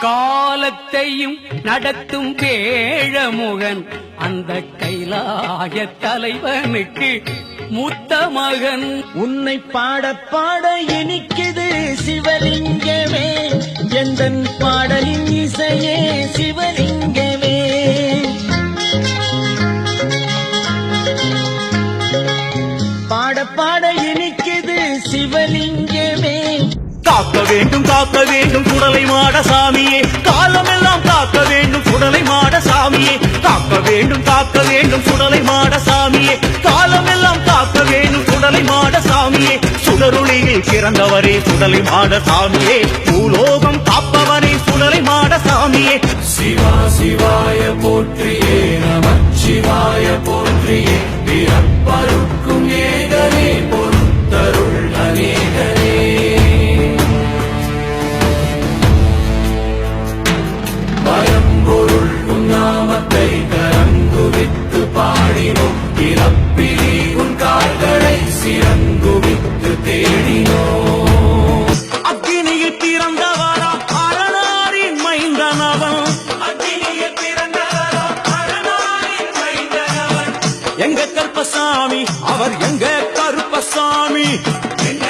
காலத்தையும் நடத்தும் வேழமுகன் அந்த கைலாய தலைவனுக்கு மூத்த மகன். உன்னை பாட பாட இனிக்குது சிவலிங்கமே, எந்தன் பாடலின் இசையே சிவலிங்கமே. பாட பாட இனிக்குது சிவலிங்கமே. காக்க வேண்டும் சுடலை மாட சாமியே, காலமெல்லாம் காக்க வேண்டும் சுடலை மாட சாமியே. காக்க வேண்டும் சுடலை மாட சாமியே, காலமெல்லாம் காக்க வேண்டும் சுடலை மாட சாமியே. சுடருளியில் பிறந்தவரே சுடலை மாட சாமியே, பூலோகம் காப்பவரே சுடலை மாட சாமியே. சிவா சிவாய போற்றியே, நமச்சிவாய போற்றியே, பிறப்பருக்கும் ஏகனே பொறுத்தருள் அநேகனே. பயம்பொருள் உன்னாமத்தை கரங்குவித்து பாடினோம், பிறப்பிலி உன் கால்களை சிறங்குவித்து தேடினோம். அக்கினியில் பிறந்தவரா அரணாரின் மைந்தனவன், அக்கினியில் பிறந்தவரா அரணாரின் மைந்தனவன். எங்க கருப்பசாமி அவர் எங்க கருப்பசாமி, எங்க